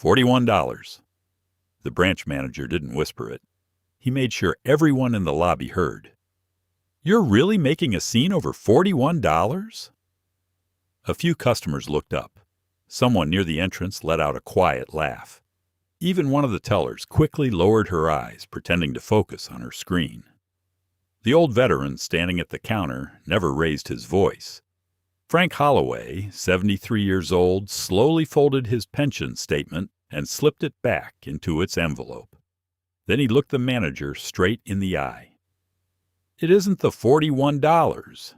$41. The branch manager didn't whisper it. He made sure everyone in the lobby heard. You're really making a scene over $41? A few customers looked up. Someone near the entrance let out a quiet laugh. Even one of the tellers quickly lowered her eyes, pretending to focus on her screen. The old veteran standing at the counter never raised his voice. Frank Holloway, 73 years old, slowly folded his pension statement and slipped it back into its envelope. Then he looked the manager straight in the eye. It isn't the $41.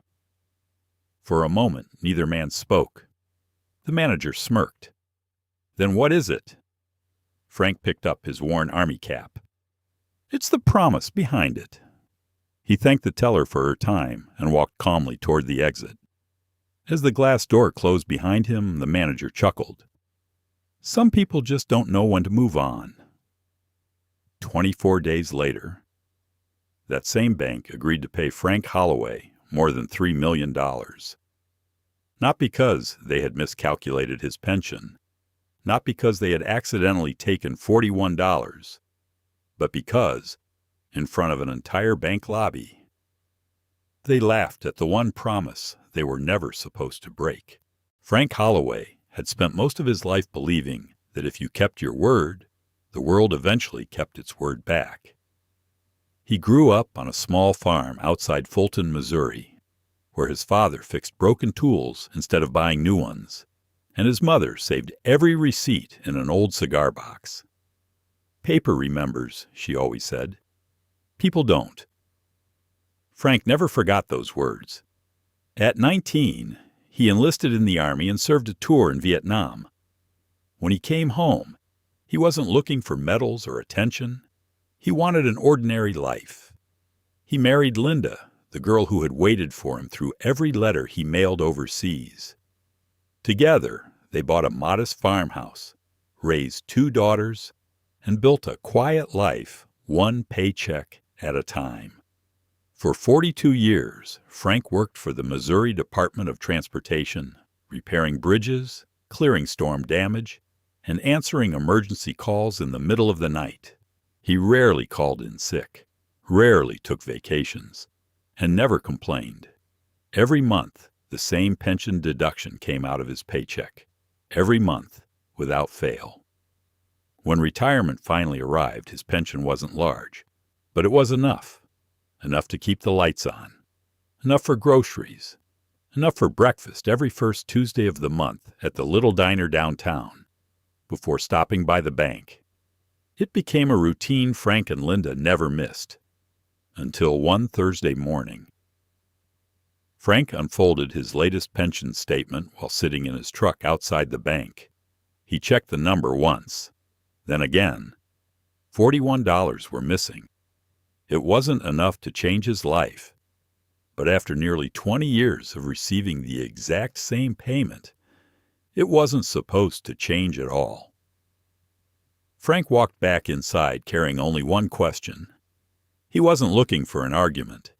For a moment, neither man spoke. The manager smirked. Then what is it? Frank picked up his worn army cap. It's the promise behind it. He thanked the teller for her time and walked calmly toward the exit. As the glass door closed behind him, the manager chuckled. Some people just don't know when to move on. 24 days later, that same bank agreed to pay Frank Holloway more than $3 million. Not because they had miscalculated his pension, not because they had accidentally taken $41, but because, in front of an entire bank lobby, they laughed at the one promise they were never supposed to break. Frank Holloway had spent most of his life believing that if you kept your word, the world eventually kept its word back. He grew up on a small farm outside Fulton, Missouri, where his father fixed broken tools instead of buying new ones, and his mother saved every receipt in an old cigar box. Paper remembers, she always said. People don't. Frank never forgot those words. At 19, he enlisted in the Army and served a tour in Vietnam. When he came home, he wasn't looking for medals or attention. He wanted an ordinary life. He married Linda, the girl who had waited for him through every letter he mailed overseas. Together, they bought a modest farmhouse, raised 2 daughters, and built a quiet life, one paycheck at a time. For 42 years, Frank worked for the Missouri Department of Transportation, repairing bridges, clearing storm damage, and answering emergency calls in the middle of the night. He rarely called in sick, rarely took vacations, and never complained. Every month, the same pension deduction came out of his paycheck. Every month, without fail. When retirement finally arrived, his pension wasn't large, but it was enough. Enough to keep the lights on. Enough for groceries. Enough for breakfast every first Tuesday of the month at the little diner downtown, before stopping by the bank. It became a routine Frank and Linda never missed, until one Thursday morning. Frank unfolded his latest pension statement while sitting in his truck outside the bank. He checked the number once, then again. $41 were missing. It wasn't enough to change his life, but after nearly 20 years of receiving the exact same payment, it wasn't supposed to change at all. Frank walked back inside carrying only one question. He wasn't looking for an argument.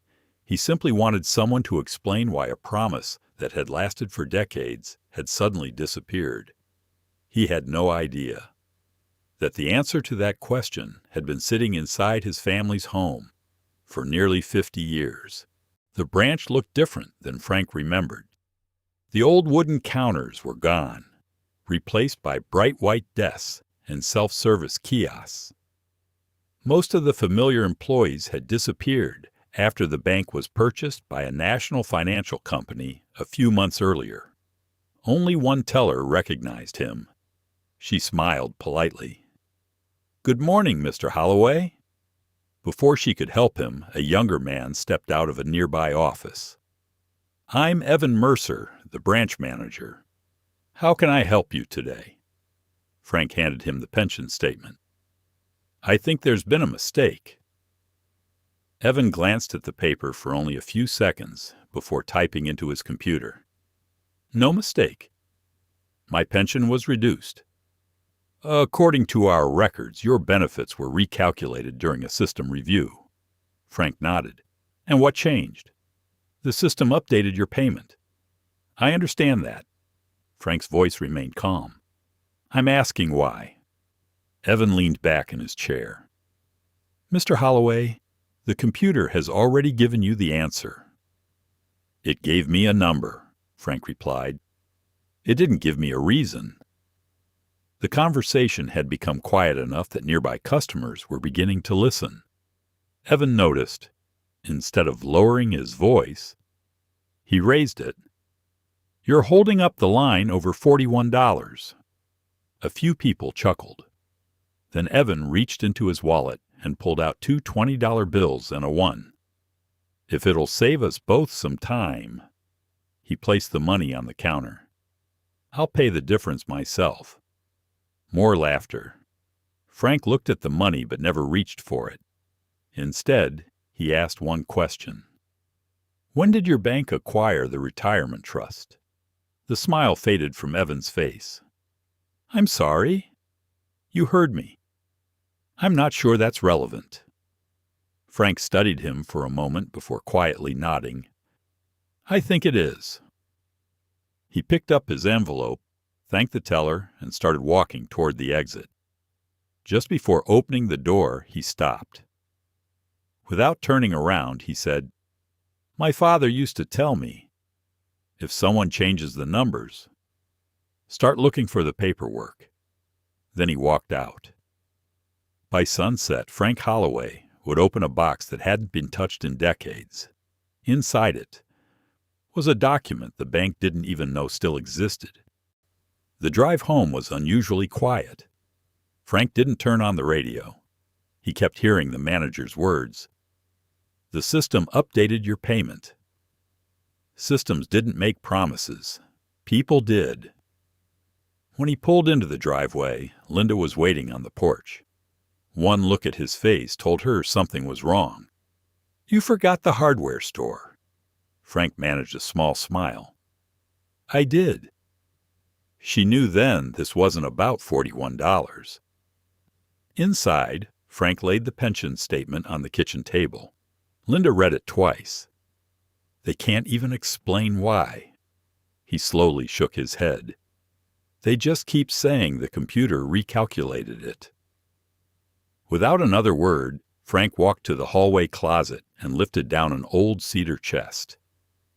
He simply wanted someone to explain why a promise that had lasted for decades had suddenly disappeared. He had no idea that the answer to that question had been sitting inside his family's home for nearly 50 years. The branch looked different than Frank remembered. The old wooden counters were gone, replaced by bright white desks and self-service kiosks. Most of the familiar employees had disappeared after the bank was purchased by a national financial company a few months earlier. Only one teller recognized him. She smiled politely. "Good morning, Mr. Holloway." Before she could help him, a younger man stepped out of a nearby office. "I'm Evan Mercer, the branch manager. How can I help you today?" Frank handed him the pension statement. "I think there's been a mistake." Evan glanced at the paper for only a few seconds before typing into his computer. "No mistake. My pension was reduced. According to our records, your benefits were recalculated during a system review." Frank nodded. "And what changed?" "The system updated your payment." "I understand that." Frank's voice remained calm. "I'm asking why." Evan leaned back in his chair. "Mr. Holloway, the computer has already given you the answer." "It gave me a number," Frank replied. "It didn't give me a reason." The conversation had become quiet enough that nearby customers were beginning to listen. Evan noticed, instead of lowering his voice, he raised it. "You're holding up the line over $41. A few people chuckled. Then Evan reached into his wallet and pulled out two $20 bills and a 1. "If it'll save us both some time." He placed the money on the counter. "I'll pay the difference myself." More laughter. Frank looked at the money but never reached for it. Instead, he asked one question. "When did your bank acquire the retirement trust?" The smile faded from Evan's face. "I'm sorry?" "You heard me." "I'm not sure that's relevant." Frank studied him for a moment before quietly nodding. "I think it is." He picked up his envelope, thanked the teller, and started walking toward the exit. Just before opening the door, he stopped. Without turning around, he said, "My father used to tell me, if someone changes the numbers, start looking for the paperwork." Then he walked out. By sunset, Frank Holloway would open a box that hadn't been touched in decades. Inside it was a document the bank didn't even know still existed. The drive home was unusually quiet. Frank didn't turn on the radio. He kept hearing the manager's words. "The system updated your payment." Systems didn't make promises. People did. When he pulled into the driveway, Linda was waiting on the porch. One look at his face told her something was wrong. "You forgot the hardware store." Frank managed a small smile. "I did." She knew then this wasn't about $41. Inside, Frank laid the pension statement on the kitchen table. Linda read it twice. "They can't even explain why." He slowly shook his head. "They just keep saying the computer recalculated it." Without another word, Frank walked to the hallway closet and lifted down an old cedar chest.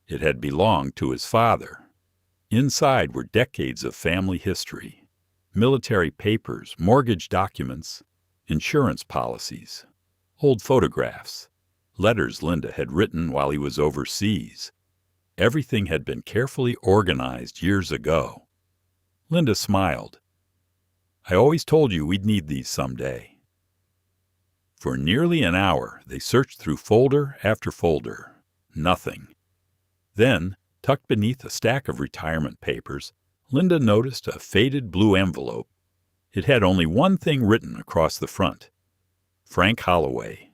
It had belonged to his father. Inside were decades of family history, military papers, mortgage documents, insurance policies, old photographs, letters Linda had written while he was overseas. Everything had been carefully organized years ago. Linda smiled. "I always told you we'd need these someday." For nearly an hour, they searched through folder after folder. Nothing. Then, tucked beneath a stack of retirement papers, Linda noticed a faded blue envelope. It had only one thing written across the front. Frank Holloway,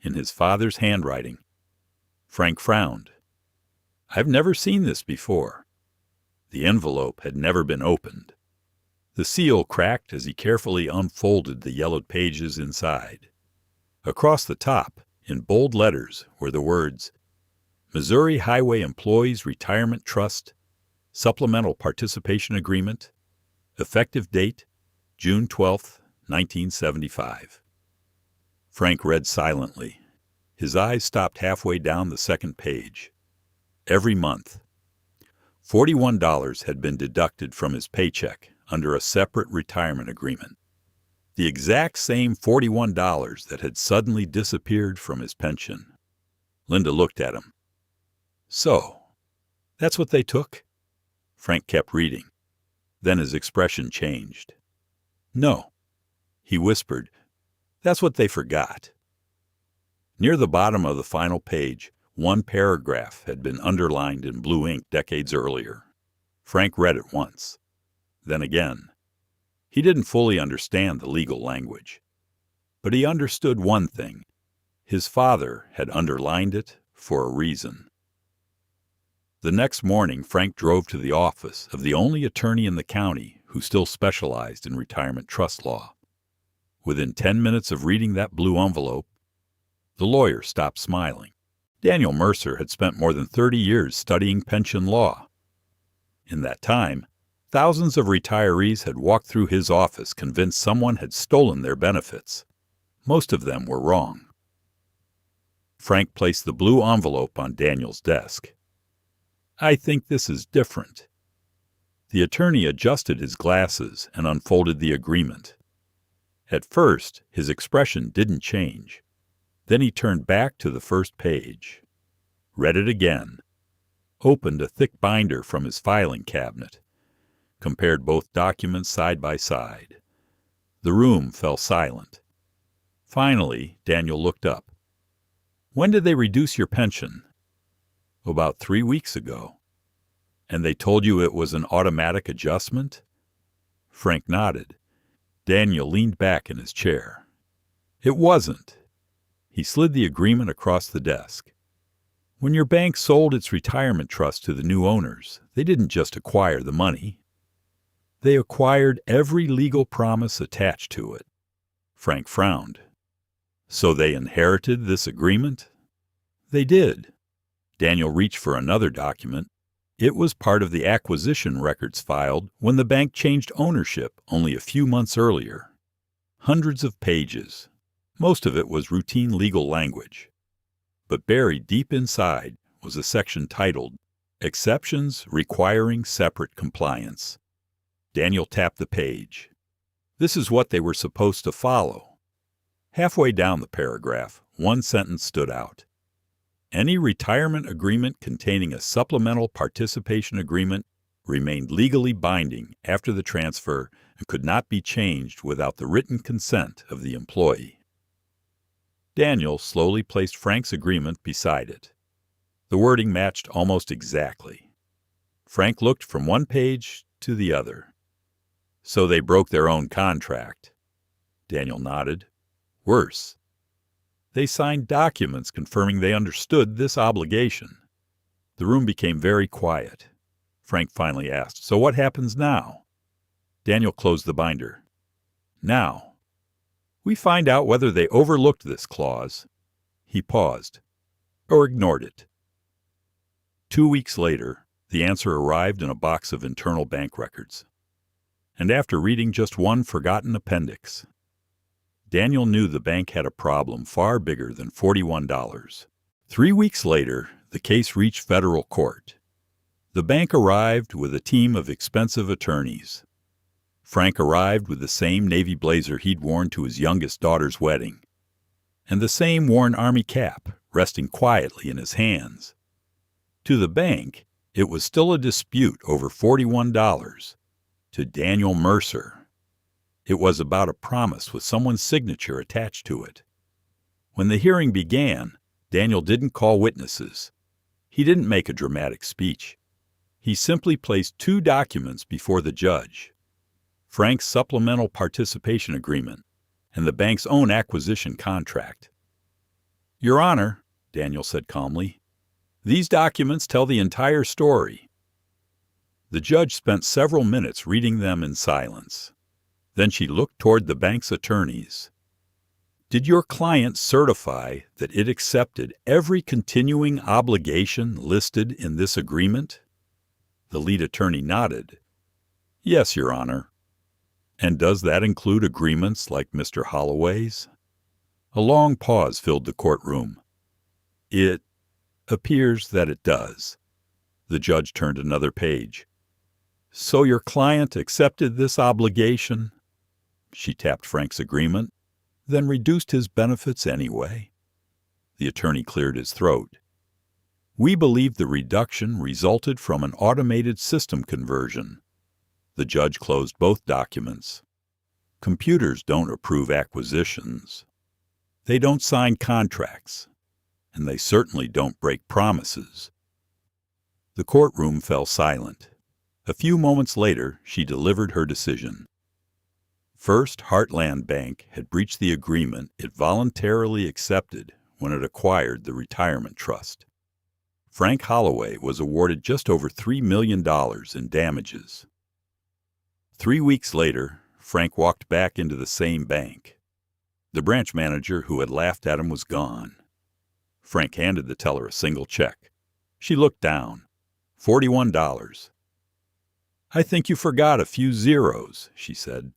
in his father's handwriting. Frank frowned. "I've never seen this before." The envelope had never been opened. The seal cracked as he carefully unfolded the yellowed pages inside. Across the top, in bold letters, were the words, "Missouri Highway Employees Retirement Trust, Supplemental Participation Agreement, effective date, June 12, 1975. Frank read silently. His eyes stopped halfway down the second page. Every month, $41 had been deducted from his paycheck under a separate retirement agreement. The exact same $41 that had suddenly disappeared from his pension. Linda looked at him. "So, that's what they took?" Frank kept reading. Then his expression changed. "No," he whispered. "That's what they forgot." Near the bottom of the final page, one paragraph had been underlined in blue ink decades earlier. Frank read it once, then again. He didn't fully understand the legal language, but he understood one thing. His father had underlined it for a reason. The next morning, Frank drove to the office of the only attorney in the county who still specialized in retirement trust law. Within 10 minutes of reading that blue envelope, the lawyer stopped smiling. Daniel Mercer had spent more than 30 years studying pension law. In that time, Thousands of retirees had walked through his office convinced someone had stolen their benefits. Most of them were wrong. Frank placed the blue envelope on Daniel's desk. "I think this is different." The attorney adjusted his glasses and unfolded the agreement. At first, his expression didn't change. Then he turned back to the first page, read it again, opened a thick binder from his filing cabinet, compared both documents side by side. The room fell silent. Finally, Daniel looked up. "When did they reduce your pension?" "About 3 weeks ago." "And they told you it was an automatic adjustment?" Frank nodded. Daniel leaned back in his chair. "It wasn't." He slid the agreement across the desk. "When your bank sold its retirement trust to the new owners, they didn't just acquire the money. They acquired every legal promise attached to it." Frank frowned. "So they inherited this agreement?" "They did." Daniel reached for another document. It was part of the acquisition records filed when the bank changed ownership only a few months earlier. Hundreds of pages. Most of it was routine legal language. But buried deep inside was a section titled, "Exceptions Requiring Separate Compliance." Daniel tapped the page. This is what they were supposed to follow. Halfway down the paragraph, one sentence stood out. "Any retirement agreement containing a supplemental participation agreement remained legally binding after the transfer and could not be changed without the written consent of the employee." Daniel slowly placed Frank's agreement beside it. The wording matched almost exactly. Frank looked from one page to the other. "So they broke their own contract." Daniel nodded. "Worse. They signed documents confirming they understood this obligation." The room became very quiet. Frank finally asked, "So what happens now?" Daniel closed the binder. "Now, we find out whether they overlooked this clause." He paused, or ignored it. 2 weeks later, the answer arrived in a box of internal bank records. And after reading just one forgotten appendix, Daniel knew the bank had a problem far bigger than $41. 3 weeks later, the case reached federal court. The bank arrived with a team of expensive attorneys. Frank arrived with the same navy blazer he'd worn to his youngest daughter's wedding, and the same worn army cap resting quietly in his hands. To the bank, it was still a dispute over $41. To Daniel Mercer, it was about a promise with someone's signature attached to it. When the hearing began, Daniel didn't call witnesses. He didn't make a dramatic speech. He simply placed 2 documents before the judge: Frank's supplemental participation agreement and the bank's own acquisition contract. "Your Honor," Daniel said calmly, "these documents tell the entire story." The judge spent several minutes reading them in silence. Then she looked toward the bank's attorneys. "Did your client certify that it accepted every continuing obligation listed in this agreement?" The lead attorney nodded. "Yes, Your Honor." "And does that include agreements like Mr. Holloway's?" A long pause filled the courtroom. "It appears that it does." The judge turned another page. "So your client accepted this obligation?" She tapped Frank's agreement, "then reduced his benefits anyway." The attorney cleared his throat. "We believe the reduction resulted from an automated system conversion." The judge closed both documents. "Computers don't approve acquisitions. They don't sign contracts. And they certainly don't break promises." The courtroom fell silent. A few moments later, she delivered her decision. First Heartland Bank had breached the agreement it voluntarily accepted when it acquired the retirement trust. Frank Holloway was awarded just over $3 million in damages. 3 weeks later, Frank walked back into the same bank. The branch manager who had laughed at him was gone. Frank handed the teller a single check. She looked down. $41. I think you forgot a few zeros, she said.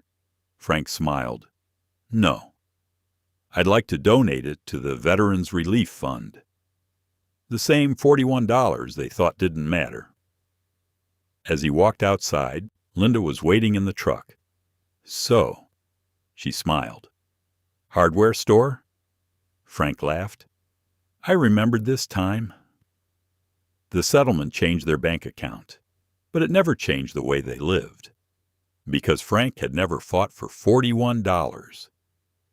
Frank smiled. No. I'd like to donate it to the Veterans Relief Fund. The same $41 they thought didn't matter. As he walked outside, Linda was waiting in the truck. So, she smiled. Hardware store? Frank laughed. I remembered this time. The settlement changed their bank account, but it never changed the way they lived. Because Frank had never fought for $41.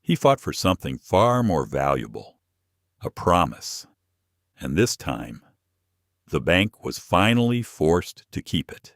He fought for something far more valuable, a promise. And this time, the bank was finally forced to keep it.